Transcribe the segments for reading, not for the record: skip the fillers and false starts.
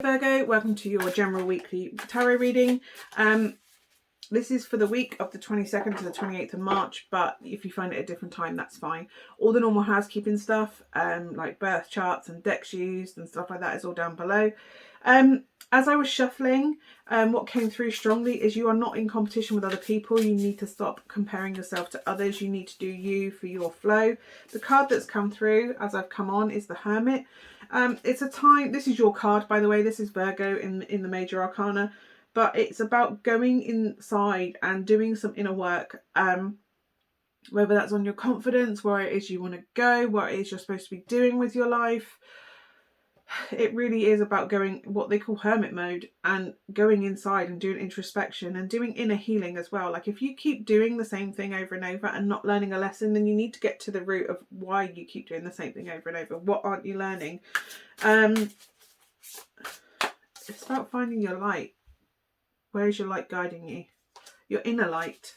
Virgo, welcome to your general weekly tarot reading. This is for the week of the 22nd to the 28th of March, but if you find it at a different time, that's fine. All the normal housekeeping stuff, like birth charts and decks used and stuff like that, is all down below. As I was shuffling, what came through strongly is you are not in competition with other people. You need to stop comparing yourself to others. You need to do you for your flow. The card that's come through as I've come on is the Hermit. It's a time, this is your card, by the way, this is Virgo in the major arcana, but it's about going inside and doing some inner work, whether that's on your confidence, where it is you want to go, what it is you're supposed to be doing with your life. It really is about going what they call hermit mode and going inside and doing introspection and doing inner healing as well. Like if you keep doing the same thing over and over and not learning a lesson, then you need to get to the root of why you keep doing the same thing over and over. What aren't you learning? It's about finding your light. Where is your light guiding you? Your inner light,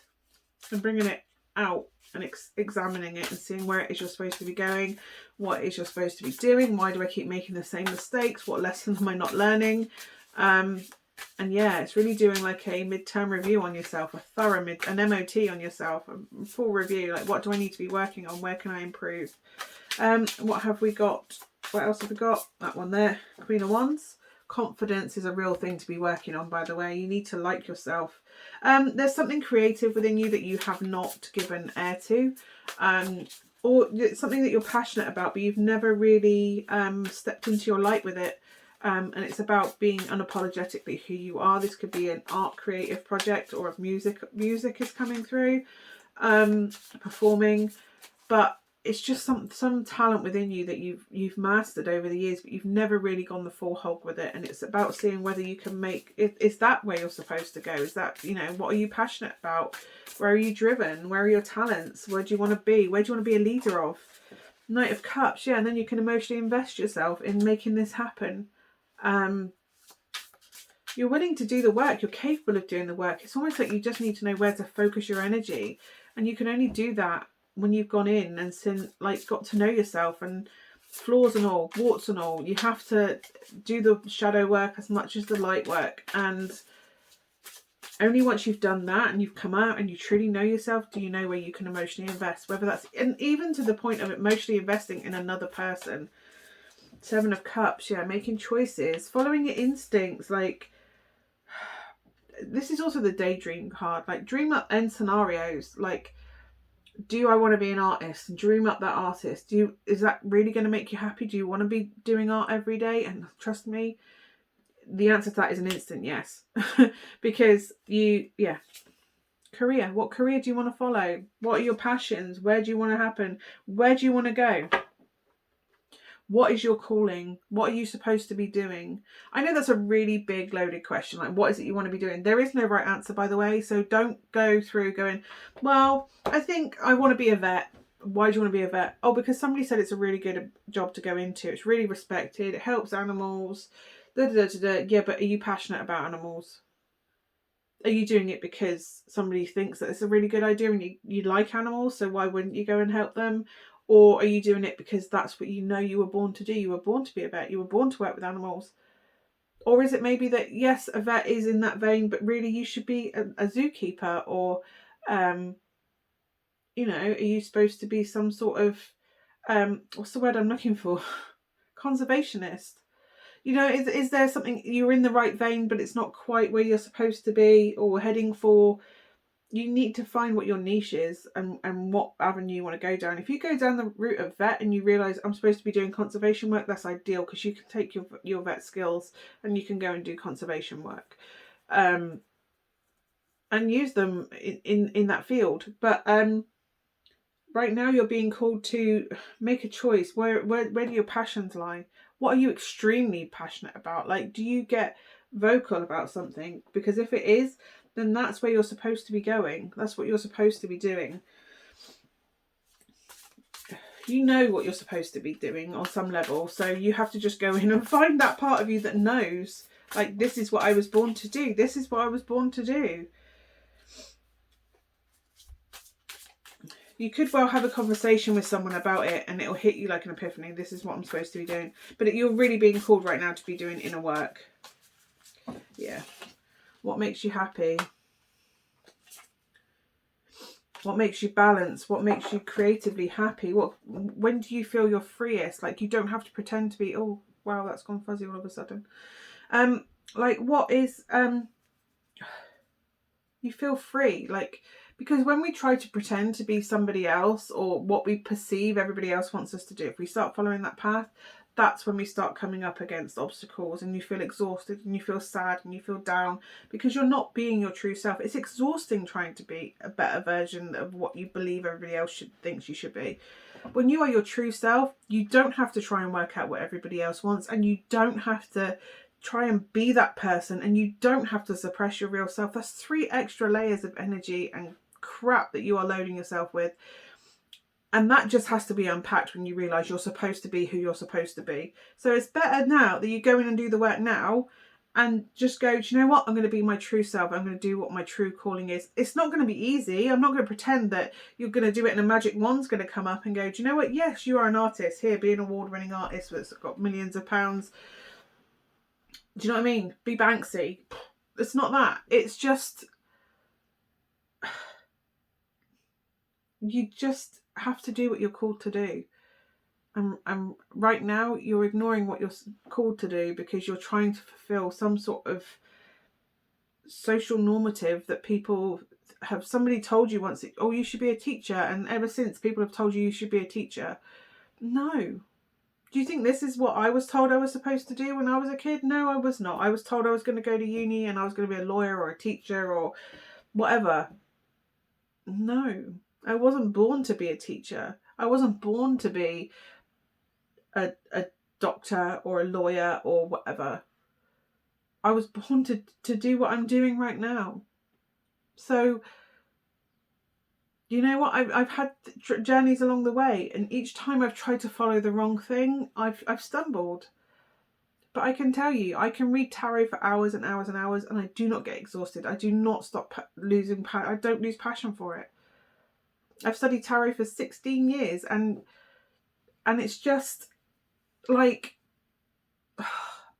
and bringing it out and examining it and seeing where it is you're supposed to be going, what it is you're supposed to be doing, why do I keep making the same mistakes, what lessons am I not learning, and yeah, it's really doing like a midterm review on yourself, a thorough an MOT on yourself, a full review, like what do I need to be working on, where can I improve. What have we got? What else have we got? That one there, Queen of Wands. Confidence is a real thing to be working on, by the way. You need to like yourself. There's something creative within you that you have not given air to, or it's something that you're passionate about, but you've never really stepped into your light with it. And it's about being unapologetically who you are. This could be an art creative project, or if music is coming through, performing, but it's just some talent within you that you've mastered over the years, but you've never really gone the full hog with it. And it's about seeing whether you can make it. Is that where you're supposed to go? Is that, you know, what are you passionate about? Where are you driven? Where are your talents? Where do you want to be? Where do you want to be a leader of? Knight of Cups, yeah, and then you can emotionally invest yourself in making this happen. You're willing to do the work. You're capable of doing the work. It's almost like you just need to know where to focus your energy, and you can only do that when you've gone in and got to know yourself, and flaws and all, warts and all. You have to do the shadow work as much as the light work, and only once you've done that and you've come out and you truly know yourself, do you know where you can emotionally invest, whether that's, and even to the point of emotionally investing in another person. Seven of Cups, yeah, making choices, following your instincts. Like, this is also the daydream card, like dream up end scenarios, like, do I want to be an artist and dream up that artist? Is that really going to make you happy? Do you want to be doing art every day? And trust me, the answer to that is an instant yes. Because career, what career do you want to follow? What are your passions? Where do you want to happen? Where do you want to go? What is your calling? What are you supposed to be doing? I know that's a really big loaded question. Like, what is it you want to be doing? There is no right answer, by the way. So don't go through going, well, I think I want to be a vet. Why do you want to be a vet? Oh, because somebody said it's a really good job to go into. It's really respected. It helps animals. Yeah, but are you passionate about animals? Are you doing it because somebody thinks that it's a really good idea and you like animals, so why wouldn't you go and help them? Or are you doing it because that's what you know you were born to do? You were born to be a vet. You were born to work with animals. Or is it maybe that, yes, a vet is in that vein, but really you should be a zookeeper, or, you know, are you supposed to be some sort of, what's the word I'm looking for? Conservationist. You know, is there something, you're in the right vein, but it's not quite where you're supposed to be or heading for? You need to find what your niche is and what avenue you want to go down. If you go down the route of vet and you realise I'm supposed to be doing conservation work, that's ideal, because you can take your vet skills and you can go and do conservation work, and use them in that field. But right now you're being called to make a choice. Where do your passions lie? What are you extremely passionate about? Like, do you get vocal about something? Because if it is, then that's where you're supposed to be going. That's what you're supposed to be doing. You know what you're supposed to be doing on some level, so you have to just go in and find that part of you that knows, like, this is what I was born to do. This is what I was born to do. You could well have a conversation with someone about it and it'll hit you like an epiphany. This is what I'm supposed to be doing. But you're really being called right now to be doing inner work. Yeah. What makes you happy? What makes you balanced? What makes you creatively happy? When do you feel your freest? Like, you don't have to pretend to be, oh, wow, that's gone fuzzy all of a sudden. Like, what is, you feel free. Like, because when we try to pretend to be somebody else or what we perceive everybody else wants us to do, if we start following that path, that's when we start coming up against obstacles and you feel exhausted and you feel sad and you feel down because you're not being your true self. It's exhausting trying to be a better version of what you believe everybody else thinks you should be. When you are your true self, you don't have to try and work out what everybody else wants, and you don't have to try and be that person, and you don't have to suppress your real self. That's 3 extra layers of energy and crap that you are loading yourself with. And that just has to be unpacked when you realise you're supposed to be who you're supposed to be. So it's better now that you go in and do the work now and just go, do you know what? I'm going to be my true self. I'm going to do what my true calling is. It's not going to be easy. I'm not going to pretend that you're going to do it and a magic wand's going to come up and go, do you know what? Yes, you are an artist. Here, be an award-winning artist that's got millions of pounds. Do you know what I mean? Be Banksy. It's not that. It's just... you just have to do what you're called to do. And right now you're ignoring what you're called to do because you're trying to fulfill some sort of social normative that people have. Somebody told you once, oh, you should be a teacher, and ever since people have told you should be a teacher. No. Do you think this is what I was told I was supposed to do when I was a kid? No, I was not. I was told I was going to go to uni and I was going to be a lawyer or a teacher or whatever. No. I wasn't born to be a teacher. I wasn't born to be a doctor or a lawyer or whatever. I was born to do what I'm doing right now. So, you know what? I've had journeys along the way, and each time I've tried to follow the wrong thing, I've stumbled. But I can tell you, I can read tarot for hours and hours and hours, and I do not get exhausted. I do not stop losing passion. I don't lose passion for it. I've studied tarot for 16 years, and it's just like,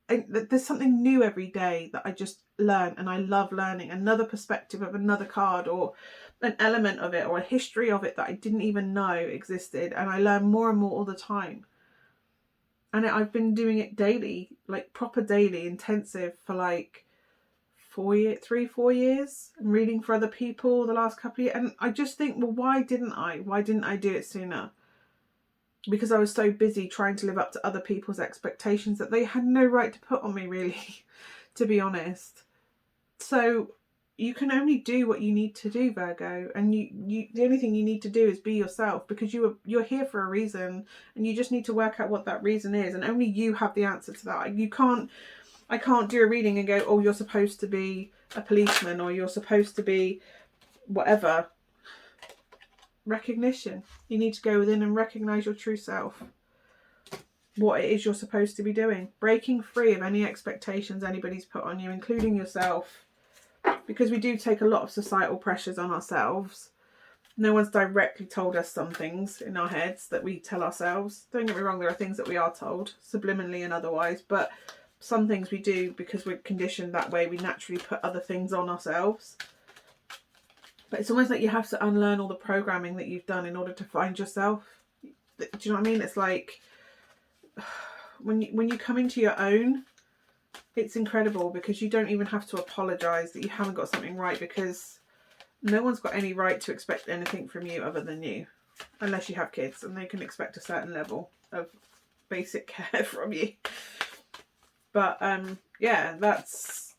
there's something new every day that I just learn, and I love learning another perspective of another card or an element of it or a history of it that I didn't even know existed, and I learn more and more all the time. And I've been doing it daily, like proper daily, intensive for like 4 years. I'm reading for other people the last couple of years, and I just think, well, why didn't I do it sooner? Because I was so busy trying to live up to other people's expectations that they had no right to put on me, really, to be honest. So you can only do what you need to do, Virgo, and you the only thing you need to do is be yourself, because you're here for a reason, and you just need to work out what that reason is, and only you have the answer to that. I can't do a reading and go, oh, you're supposed to be a policeman or you're supposed to be whatever. Recognition. You need to go within and recognise your true self. What it is you're supposed to be doing. Breaking free of any expectations anybody's put on you, including yourself. Because we do take a lot of societal pressures on ourselves. No one's directly told us some things in our heads that we tell ourselves. Don't get me wrong, there are things that we are told, subliminally and otherwise, but some things we do because we're conditioned that way. We naturally put other things on ourselves. But it's almost like you have to unlearn all the programming that you've done in order to find yourself. Do you know what I mean? It's like when you come into your own, it's incredible, because you don't even have to apologise that you haven't got something right, because no one's got any right to expect anything from you other than you, unless you have kids and they can expect a certain level of basic care from you. But yeah, that's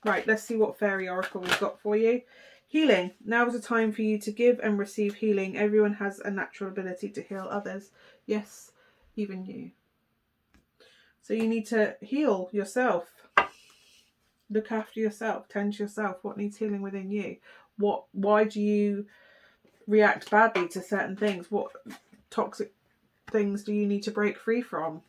right. Let's see what fairy oracle we've got for you. Healing. Now is a time for you to give and receive healing. Everyone has a natural ability to heal others. Yes, even you. So you need to heal yourself. Look after yourself. Tend to yourself. What needs healing within you? Why do you react badly to certain things? What toxic things do you need to break free from?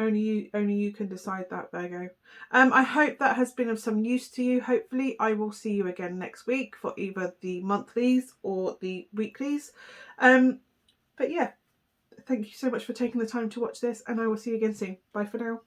Only you can decide that, Virgo. I hope that has been of some use to you. Hopefully I will see you again next week for either the monthlies or the weeklies. But yeah, thank you so much for taking the time to watch this, and I will see you again soon. Bye for now.